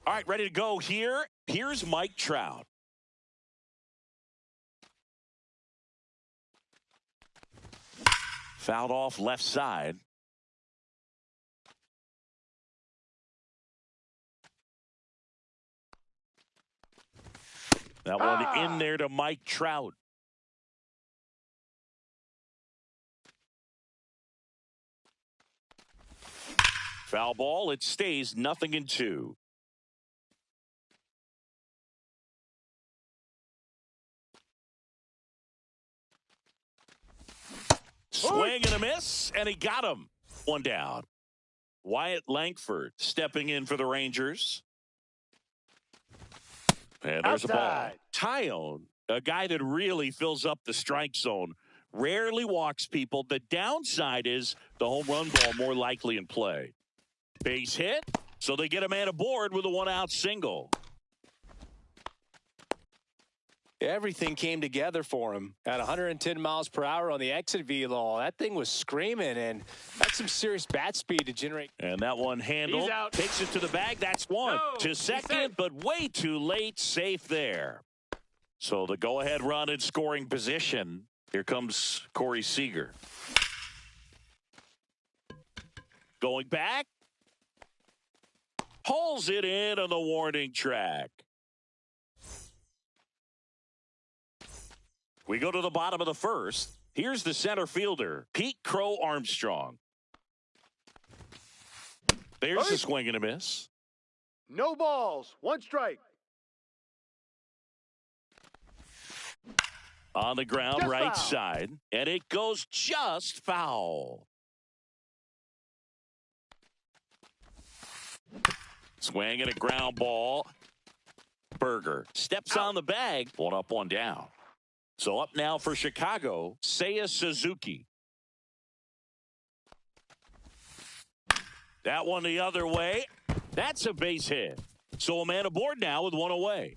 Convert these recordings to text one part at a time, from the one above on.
All right, ready to go here. Here's Mike Trout. Fouled off left side. That one in there to Mike Trout. Foul ball. It stays 0-2. Swing and a miss, and he got him. One down. Wyatt Langford stepping in for the Rangers. And there's a ball. Tyone, a guy that really fills up the strike zone, rarely walks people. The downside is the home run ball more likely in play. Base hit, so they get a man aboard with a one-out single. Everything came together for him at 110 miles per hour on the exit velo. That thing was screaming, and that's some serious bat speed to generate. And that one handled. Takes it to the bag. That's one. To second, but way too late. Safe there. So the go-ahead run in scoring position. Here comes Corey Seager. Going back. Pulls it in on the warning track. We go to the bottom of the first. Here's the center fielder, Pete Crow Armstrong. There's a swing and a miss. No balls, one strike. On the ground, just right foul. Side, and it goes just foul. Swing and a ground ball. Berger steps on the bag. One up, one down. So up now for Chicago, Seiya Suzuki. That one the other way. That's a base hit. So a man aboard now with one away.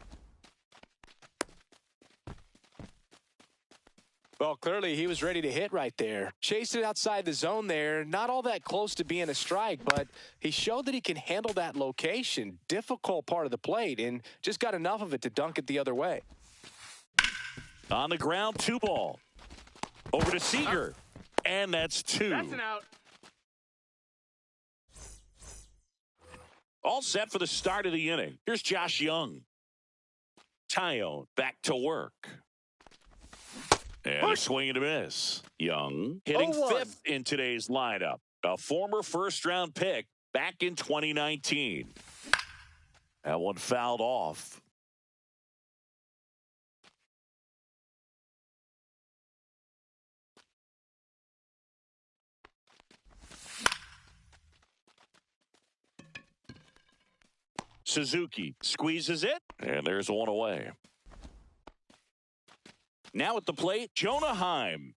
Well, clearly he was ready to hit right there. Chased it outside the zone there. Not all that close to being a strike, but he showed that he can handle that location. Difficult part of the plate, and just got enough of it to dunk it the other way. On the ground, 2-ball. Over to Seager. And that's 2. That's an out. All set for the start of the inning. Here's Josh Young. Tyone back to work. And a swing and a miss. Young hitting 5th in today's lineup. A former first-round pick back in 2019. That one fouled off. Suzuki squeezes it, and there's one away. Now at the plate, Jonah Heim.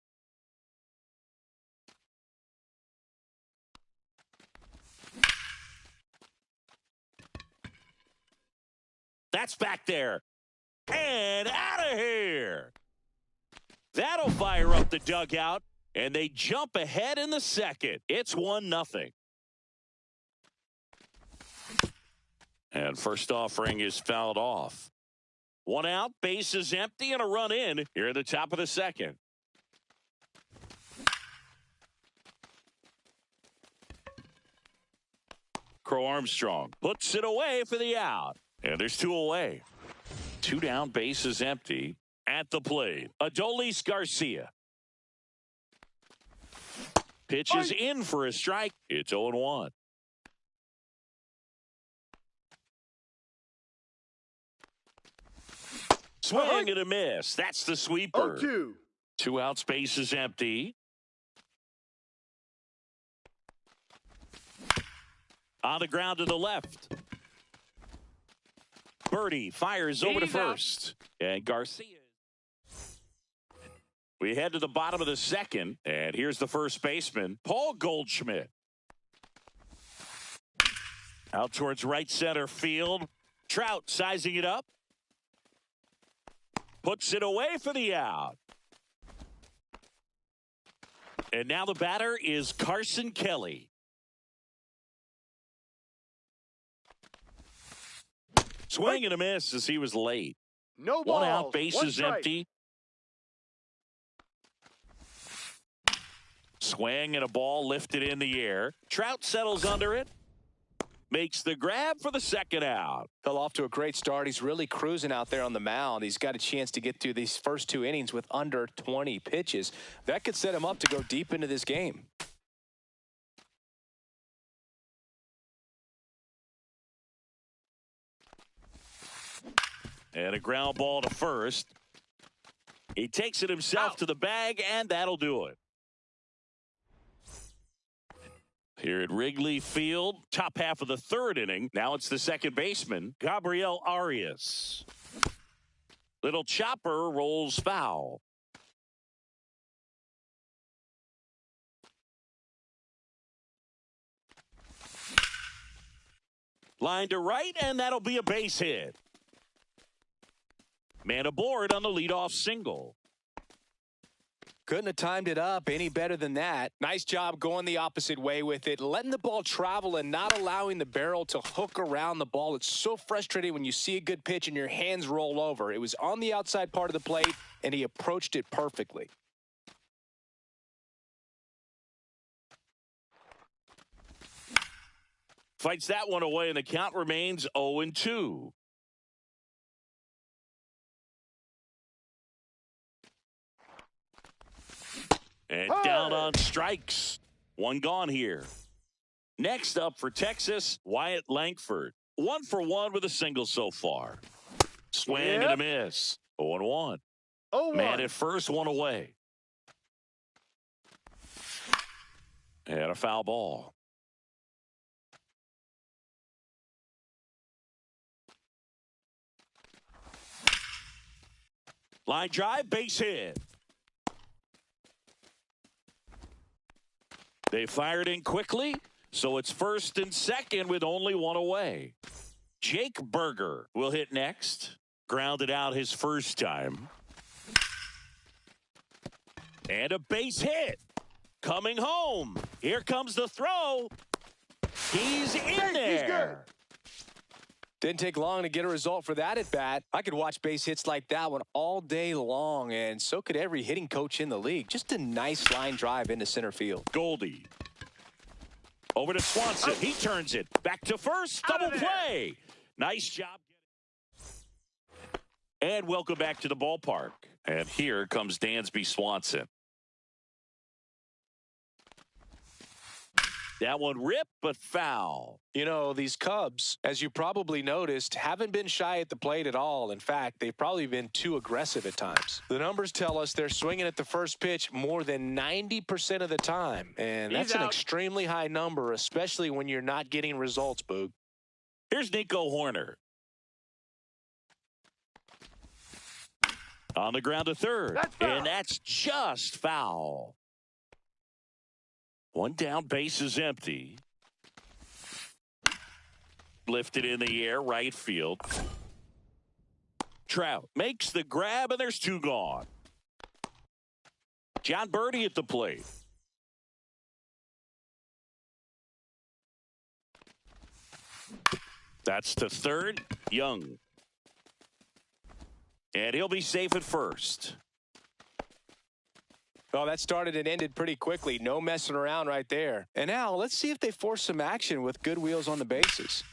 That's back there. And out of here. That'll fire up the dugout, and they jump ahead in the second. It's 1-0. And first offering is fouled off. One out, base is empty, and a run in here at the top of the second. Crow Armstrong puts it away for the out. And there's 2 away. 2 down, base is empty. At the plate, Adolis Garcia. Pitches in for a strike. It's 0-1. Swing and a miss. That's the sweeper. 0-2. 2 outs, base is empty. On the ground to the left. Birdie fires over to first. And Garcia. We head to the bottom of the second. And here's the first baseman, Paul Goldschmidt. Out towards right center field. Trout sizing it up. Puts it away for the out. And now the batter is Carson Kelly. Swing and a miss as he was late. No One balls. out, bases empty. Swing and a ball lifted in the air. Trout settles under it. Makes the grab for the second out. Fell off to a great start. He's really cruising out there on the mound. He's got a chance to get through these first 2 innings with under 20 pitches. That could set him up to go deep into this game. And a ground ball to first. He takes it himself to the bag, and that'll do it. Here at Wrigley Field, top half of the third inning. Now it's the second baseman, Gabriel Arias. Little chopper rolls foul. Line to right, and that'll be a base hit. Man aboard on the leadoff single. Couldn't have timed it up any better than that. Nice job going the opposite way with it, letting the ball travel and not allowing the barrel to hook around the ball. It's so frustrating when you see a good pitch and your hands roll over. It was on the outside part of the plate, and he approached it perfectly. Fights that one away, and the count remains 0-2. And down on strikes. One gone here. Next up for Texas, Wyatt Langford. 1 for 1 with a single so far. Swing and a miss. 0-1. Man at first, one away. And a foul ball. Line drive, base hit. They fired in quickly, so it's first and second with only one away. Jake Burger will hit next. Grounded out his first time. And a base hit. Coming home. Here comes the throw. He's in there. Didn't take long to get a result for that at bat. I could watch base hits like that one all day long, and so could every hitting coach in the league. Just a nice line drive into center field. Goldie. Over to Swanson. He turns it. Back to first. Double play. Nice job. And welcome back to the ballpark. And here comes Dansby Swanson. That one ripped, but foul. You know, these Cubs, as you probably noticed, haven't been shy at the plate at all. In fact, they've probably been too aggressive at times. The numbers tell us they're swinging at the first pitch more than 90% of the time. And that's an extremely high number, especially when you're not getting results, Boog. Here's Nico Hoerner. On the ground to third. And that's just foul. One down, base is empty. Lifted in the air, right field. Trout makes the grab, and there's two gone. John Birdie at the plate. That's to third, Young. And he'll be safe at first. Well, that started and ended pretty quickly. No messing around right there. And now let's see if they force some action with good wheels on the bases.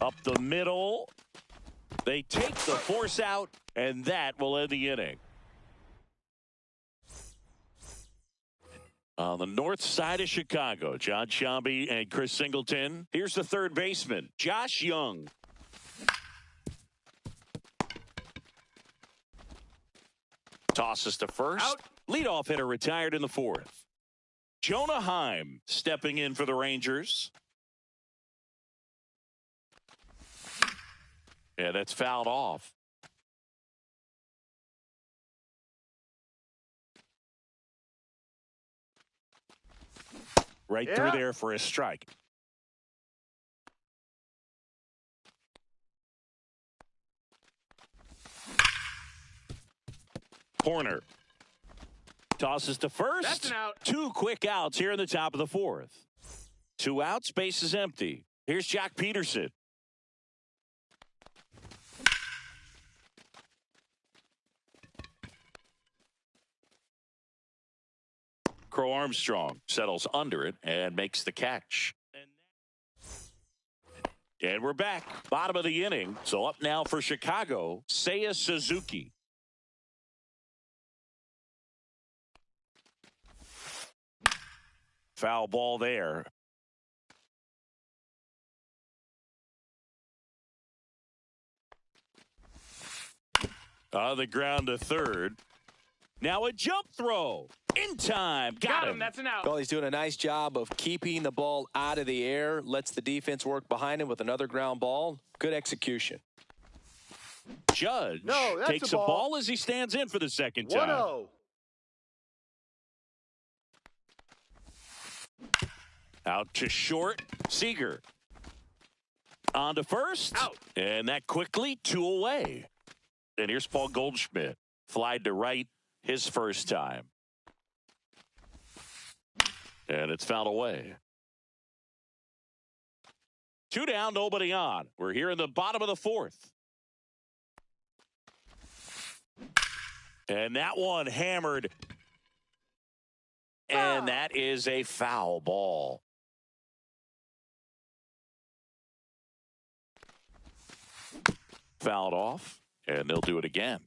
Up the middle. They take the force out, and that will end the inning. On the north side of Chicago, John Sciambi and Chris Singleton. Here's the third baseman, Josh Young. Tosses to first. Out. Leadoff hitter retired in the fourth. Jonah Heim stepping in for the Rangers. Yeah, that's fouled off. Right through there for a strike. Hoerner tosses to first. That's an out. Two quick outs here in the top of the fourth. Two outs, base is empty. Here's Jock Peterson. Crow Armstrong settles under it and makes the catch. And we're back. Bottom of the inning. So up now for Chicago, Seiya Suzuki. Foul ball there. On the ground to third. Now a jump throw. In time. Got him. That's an out. Well, he's doing a nice job of keeping the ball out of the air. Lets the defense work behind him with another ground ball. Good execution. Judge takes a a ball as he stands in for the second time. 1-0. Out to short. Seager. On to first. Out. And that quickly 2 away. And here's Paul Goldschmidt. Flied to right his first time. And it's fouled away. 2 down, nobody on. We're here in the bottom of the fourth. And that one hammered. And that is a foul ball. Fouled off, and they'll do it again.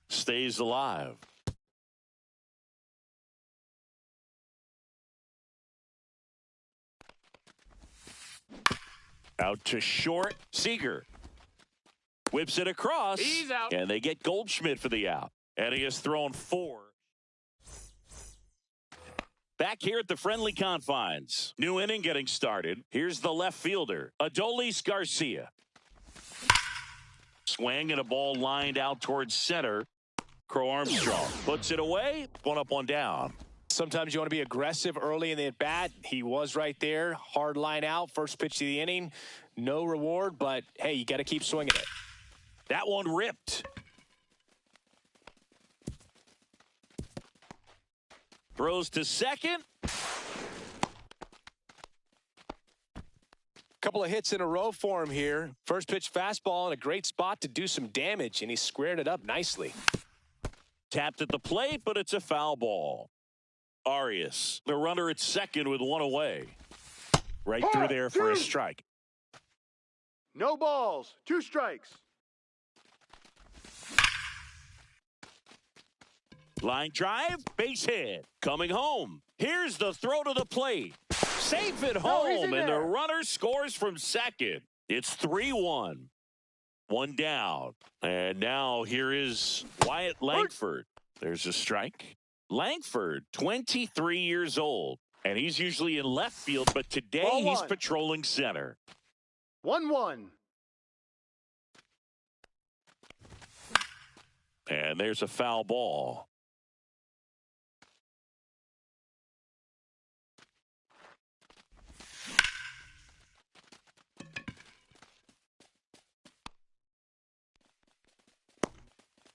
Stays alive. Out to short. Seager whips it across. He's out. And they get Goldschmidt for the out. And he has thrown 4. Back here at the friendly confines. New inning getting started. Here's the left fielder, Adolis Garcia. Swing and a ball lined out towards center. Crow Armstrong puts it away. 1 up, 1 down. Sometimes you want to be aggressive early in the at-bat. He was right there. Hard line out. First pitch of the inning. No reward, but, hey, you got to keep swinging it. That one ripped. Throws to second. Couple of hits in a row for him here. First pitch fastball in a great spot to do some damage, and he squared it up nicely. Tapped at the plate, but it's a foul ball. Arias, the runner at second with 1 away. Right through there for a strike. No balls. 2 strikes. Line drive, base hit. Coming home. Here's the throw to the plate. Safe at home, and the runner scores from second. It's 3-1. 1 down. And now here is Wyatt Langford. There's a strike. Langford, 23 years old. And he's usually in left field, but today he's patrolling center. 1-1. And there's a foul ball.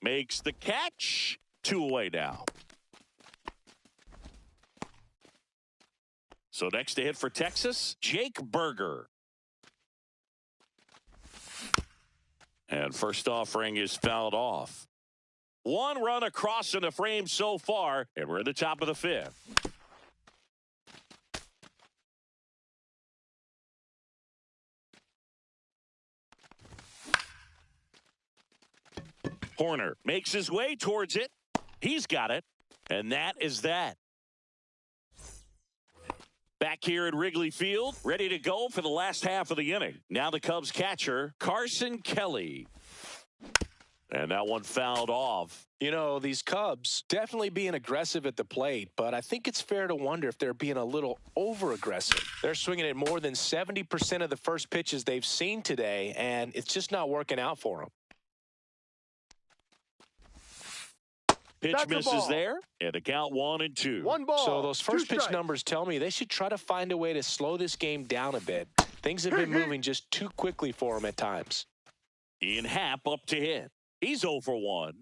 Makes the catch. 2 away now. So next to hit for Texas, Jake Burger. And first offering is fouled off. 1 run across in the frame so far, and we're at the top of the 5th. Horner makes his way towards it. He's got it. And that is that. Back here at Wrigley Field, ready to go for the last half of the inning. Now the Cubs catcher, Carson Kelly. And that one fouled off. You know, these Cubs definitely being aggressive at the plate, but I think it's fair to wonder if they're being a little over-aggressive. They're swinging at more than 70% of the first pitches they've seen today, and it's just not working out for them. Pitch misses there, and the count 1-2. 1 ball. So those first pitch numbers tell me they should try to find a way to slow this game down a bit. Things have been moving just too quickly for them at times. Ian Happ up to hit. He's 0 for 1.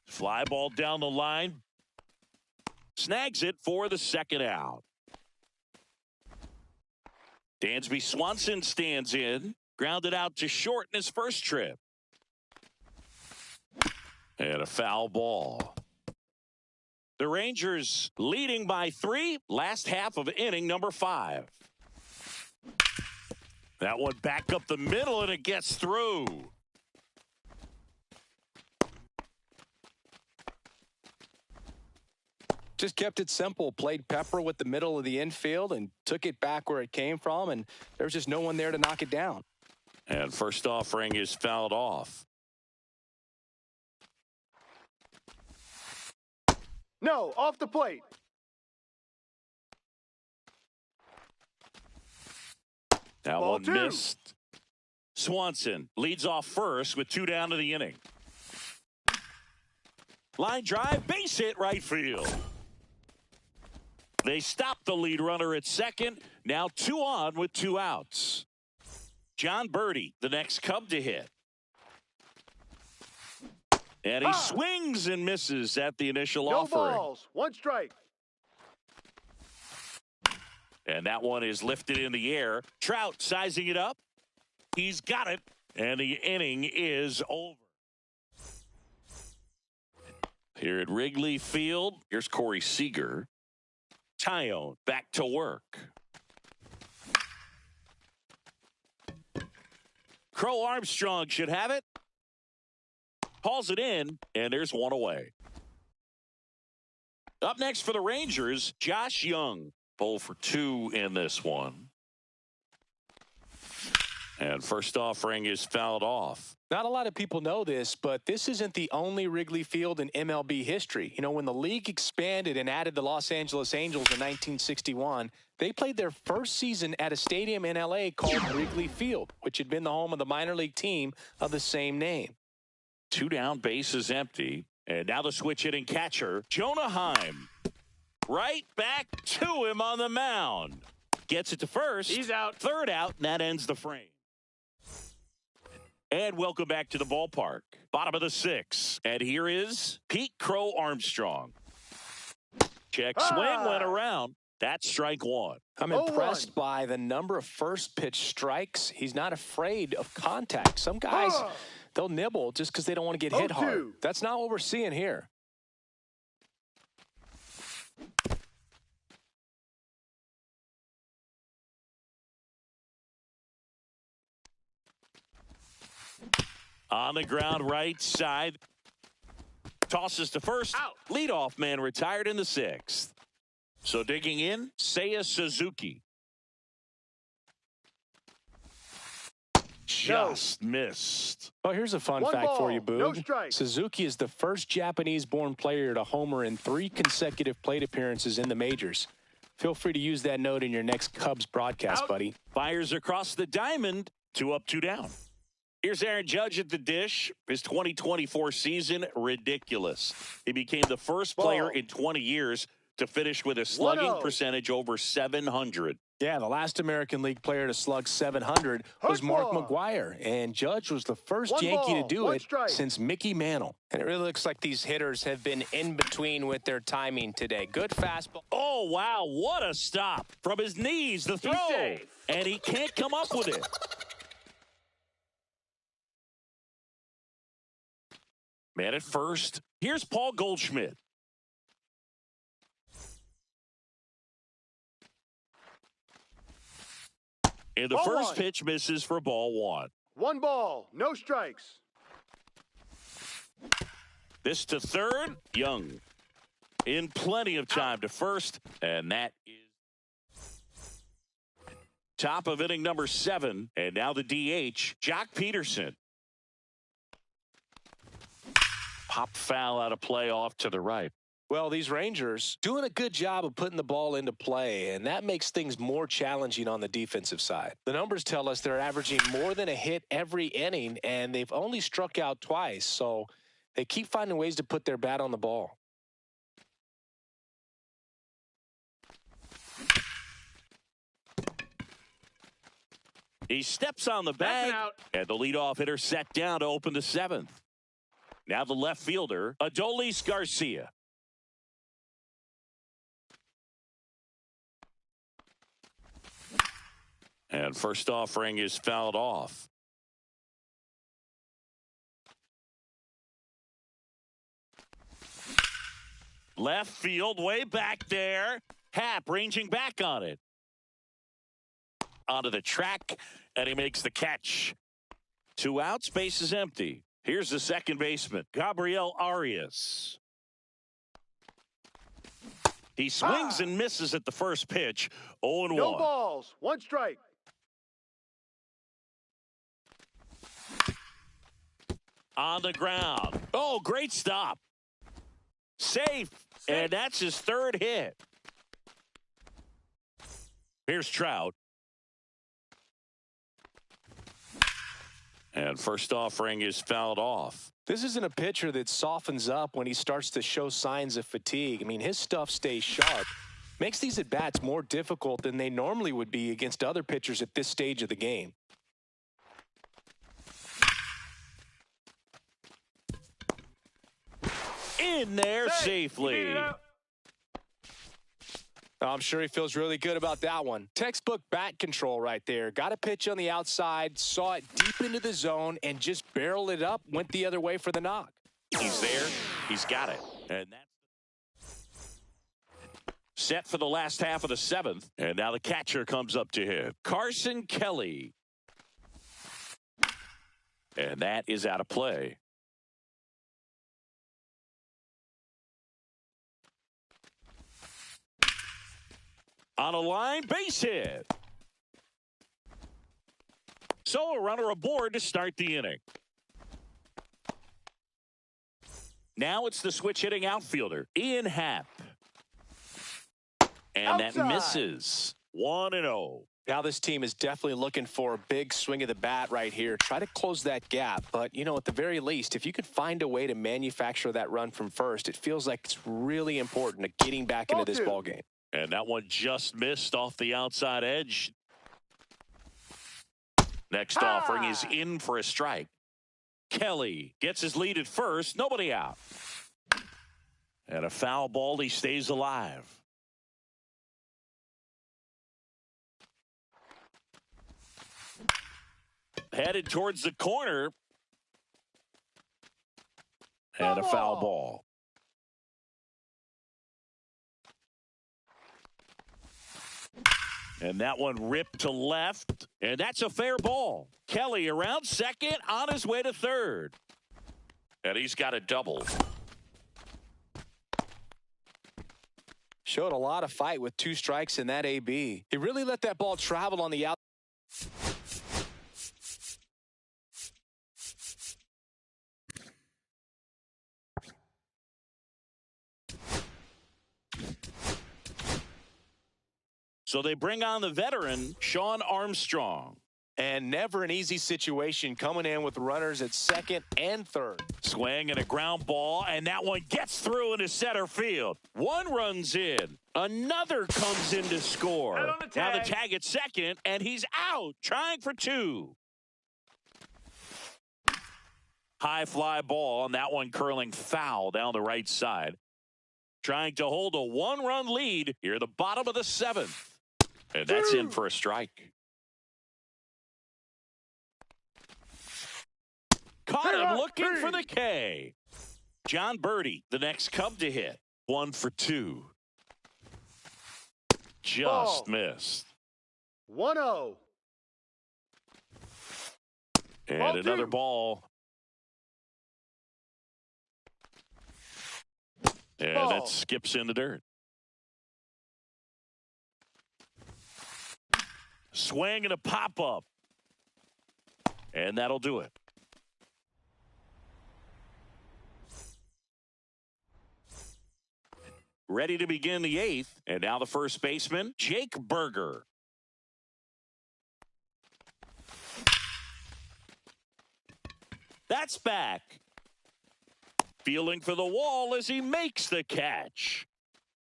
Fly ball down the line. Snags it for the second out. Dansby Swanson stands in, grounded out to short in his first trip. And a foul ball. The Rangers leading by 3, last half of inning number 5. That one back up the middle, and it gets through. Just kept it simple, played pepper with the middle of the infield and took it back where it came from, and there's just no one there to knock it down. And first offering is fouled off. No, off the plate. That Ball one 2. missed. Swanson leads off first with 2 down to the inning. Line drive, base hit right field. They stop the lead runner at second. Now 2 on with 2 outs. John Birdie, the next Cub to hit. And he swings and misses at the initial offering. No balls, 1 strike. And that one is lifted in the air. Trout sizing it up. He's got it. And the inning is over. Here at Wrigley Field, here's Corey Seager. Taillon back to work. Crow Armstrong should have it. Calls it in, and there's 1 away. Up next for the Rangers, Josh Young. 0 for 2 in this one. And first offering is fouled off. Not a lot of people know this, but this isn't the only Wrigley Field in MLB history. You know, when the league expanded and added the Los Angeles Angels in 1961, they played their first season at a stadium in L.A. called Wrigley Field, which had been the home of the minor league team of the same name. 2 down, bases empty. And now the switch hitting catcher, Jonah Heim. Right back to him on the mound. Gets it to first. He's out. Third out, and that ends the frame. And welcome back to the ballpark. Bottom of the 6th. And here is Pete Crow Armstrong. Check swing went around. That's strike 1. I'm impressed by the number of first pitch strikes. He's not afraid of contact. Some guys, they'll nibble just because they don't want to get hit hard. That's not what we're seeing here. On the ground, right side. Tosses to first. Out. Leadoff man retired in the 6th. So digging in, Seiya Suzuki. Just missed. Oh, here's a fun fact for you, Boog. No strike. Suzuki is the first Japanese-born player to homer in 3 consecutive plate appearances in the majors. Feel free to use that note in your next Cubs broadcast, buddy. Fires across the diamond. 2 up, 2 down. Here's Aaron Judge at the dish. His 2024 season, ridiculous. He became the first player in 20 years to finish with a slugging percentage over 700. Yeah, the last American League player to slug 700 was Mark McGwire, and Judge was the first Yankee to do it since Mickey Mantle. And it really looks like these hitters have been in between with their timing today. Good fastball. Oh, wow, what a stop. From his knees, the throw, and he can't come up with it. Man at first. Here's Paul Goldschmidt. And the first pitch misses for ball 1. 1 ball, no strikes. This to third, Young. In plenty of time to first, and that is top of inning number 7. And now the DH, Jock Peterson. Pop foul out of play off to the right. Well, these Rangers doing a good job of putting the ball into play, and that makes things more challenging on the defensive side. The numbers tell us they're averaging more than a hit every inning, and they've only struck out twice, so they keep finding ways to put their bat on the ball. He steps on the bag, and the leadoff hitter set down to open the 7th. Now the left fielder, Adolis Garcia. And first offering is fouled off. Left field, way back there. Happ ranging back on it. Onto the track, and he makes the catch. 2 outs, base is empty. Here's the second baseman, Gabriel Arias. He swings and misses at the first pitch. 0-1. No balls. 1 strike. On the ground. Oh, great stop. Safe. And that's his 3rd hit. Here's Trout. And first offering is fouled off. This isn't a pitcher that softens up when he starts to show signs of fatigue. I mean, his stuff stays sharp. Makes these at-bats more difficult than they normally would be against other pitchers at this stage of the game. In there safely. I'm sure he feels really good about that one. Textbook bat control right there. Got a pitch on the outside, saw it deep into the zone, and just barreled it up, went the other way for the knock. He's there. He's got it. And that's set for the last half of the 7th. And now the catcher comes up to him. Carson Kelly. And that is out of play. On a line, base hit. So a runner aboard to start the inning. Now it's the switch hitting outfielder, Ian Happ. And Outside. that misses. 1-0. Now this team is definitely looking for a big swing of the bat right here. Try to close that gap. But, you know, at the very least, if you could find a way to manufacture that run from first, it feels like it's really important to getting back into this ball game. And that one just missed off the outside edge. Next offering is in for a strike. Kelly gets his lead at first. Nobody out. And a foul ball. He stays alive. Headed towards the corner. And a foul ball. And that one ripped to left. And that's a fair ball. Kelly around second, on his way to third. And he's got a double. Showed a lot of fight with 2 strikes in that AB. He really let that ball travel on the out. So they bring on the veteran, Shawn Armstrong. And never an easy situation coming in with runners at second and third. Swing and a ground ball, and that one gets through into center field. One runs in. Another comes in to score. Now the tag at second, and he's out, trying for 2. High fly ball, and that one curling foul down the right side. Trying to hold a 1-run lead here at the bottom of the 7th. And that's in for a strike. Caught him looking for the K. John Birdie, the next Cub to hit. 1 for 2. Just missed. 1-0. And another ball. And that skips in the dirt. Swing and a pop-up. And that'll do it. Ready to begin the 8th. And now the first baseman, Jake Burger. That's back. Feeling for the wall as he makes the catch.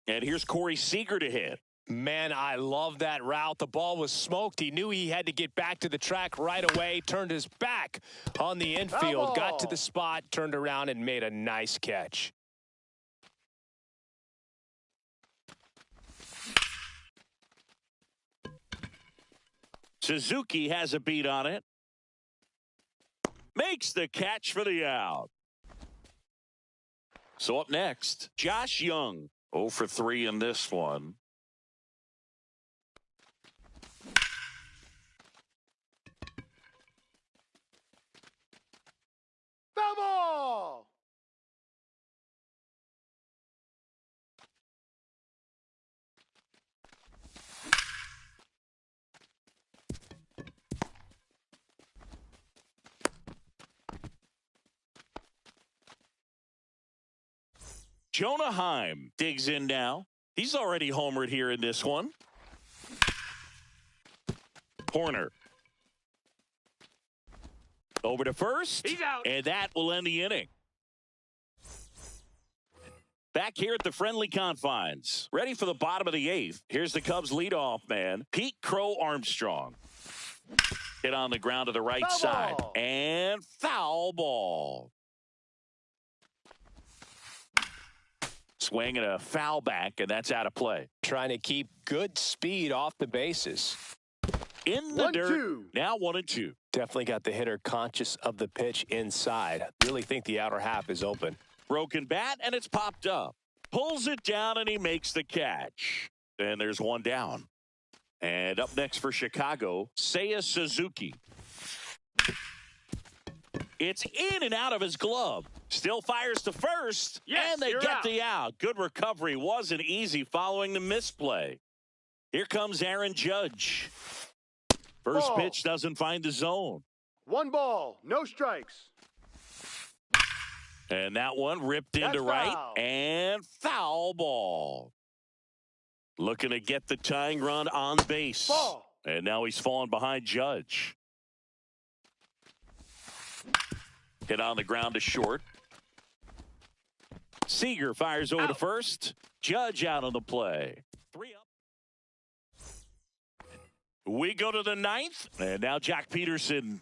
And here's Corey Seager to hit. Man, I love that route. The ball was smoked. He knew he had to get back to the track right away. Turned his back on the infield. Got to the spot, turned around, and made a nice catch. Suzuki has a beat on it. Makes the catch for the out. So up next, Josh Young. 0 for 3 in this one. Foul ball! Jonah Heim digs in now. He's already homered here in this one. Horner. Over to first. He's out. And that will end the inning. Back here at the friendly confines. Ready for the bottom of the 8th. Here's the Cubs leadoff man, Pete Crow Armstrong. Hit on the ground to the right Foul side. ball. And foul ball. Swing and a foul back, and that's out of play. Trying to keep good speed off the bases. In the 1-2. dirt. Now 1-2. Definitely got the hitter conscious of the pitch inside. Really think the outer half is open. Broken bat, and it's popped up. Pulls it down, and he makes the catch. And there's one down. And up next for Chicago, Seiya Suzuki. It's in and out of his glove. Still fires to first, Yes, and they you're get out. the out. Good recovery. Wasn't easy following the misplay. Here comes Aaron Judge. First Ball. pitch doesn't find the zone. 1 ball, no strikes. And that one ripped into That's right foul. and foul ball. Looking to get the tying run on base. Ball. And now he's falling behind Judge. Hit on the ground to short. Seager fires over to Out. first. Judge out on the play. 3 up. We go to the 9th. And now Jack Peterson.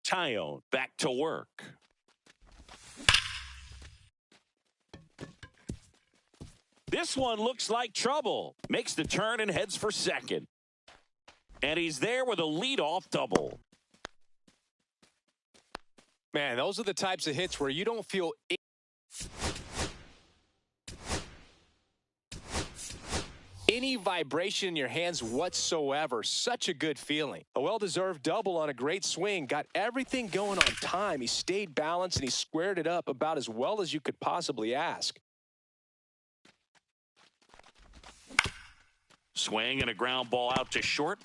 Tyone back to work. This one looks like trouble. Makes the turn and heads for second. And he's there with a leadoff double. Man, those are the types of hits where you don't feel any vibration in your hands whatsoever. Such a good feeling. A well-deserved double on a great swing. Got everything going on time. He stayed balanced and he squared it up about as well as you could possibly ask. Swing and a ground ball out to short.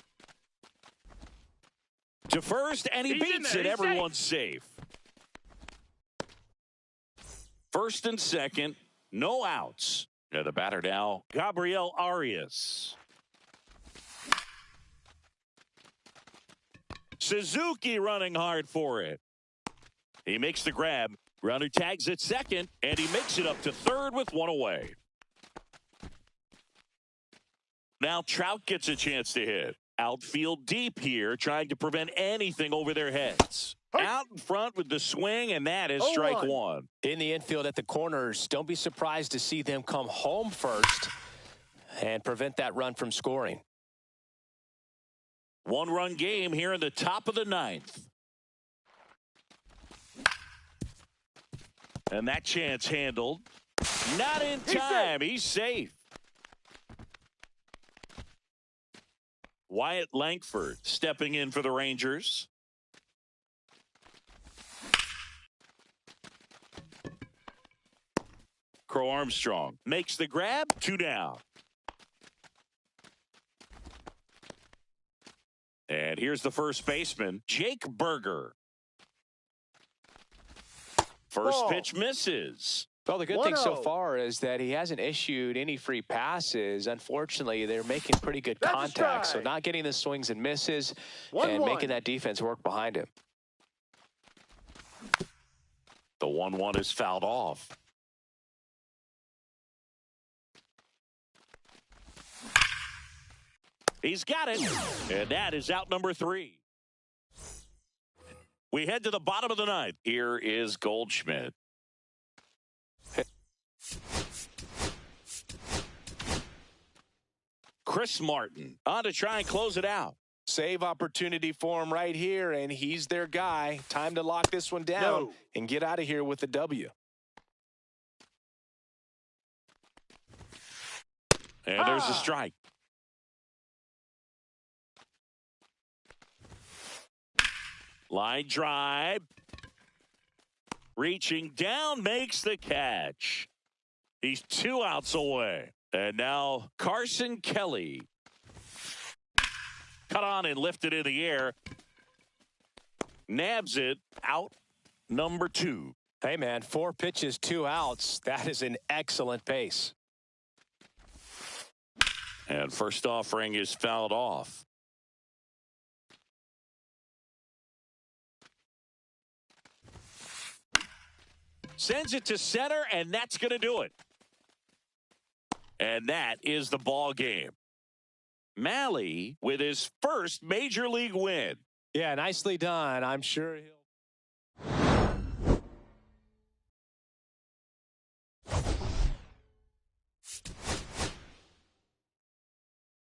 To first, and he He's in beats there. it. He's Everyone's safe. First and second, no outs. Yeah, the batter now, Gabriel Arias. Suzuki running hard for it. He makes the grab. Runner tags at second, and he makes it up to third with one away. Now Trout gets a chance to hit. Outfield deep here, trying to prevent anything over their heads. Out in front with the swing, and that is strike 0-1. one. In the infield at the corners, don't be surprised to see them come home first and prevent that run from scoring. 1-run game here in the top of the 9th. And that chance handled. Not in time. He's safe. Wyatt Langford stepping in for the Rangers. Crow Armstrong makes the grab. 2 down. And here's the first baseman, Jake Berger. First Ball. pitch misses. Well, the good thing so 1-0. far is that he hasn't issued any free passes. Unfortunately, they're making pretty good That's a contact, so strike. not getting the swings and misses 1-1. and making that defense work behind him. The 1-1 is fouled off. He's got it. And that is out number 3. We head to the bottom of the 9th. Here is Goldschmidt. Chris Martin on to try and close it out. Save opportunity for him right here, and he's their guy. Time to lock this one down and get out of here with the W. And there's a strike. Line drive. Reaching down, makes the catch. He's 2 outs away. And now Carson Kelly. Cut on and lifted in the air. Nabs it, out number 2. Hey, man, 4 pitches, 2 outs. That is an excellent pace. And first offering is fouled off. Sends it to center, and that's going to do it. And that is the ball game. Mahle with his first major league win. Yeah, nicely done. I'm sure he'll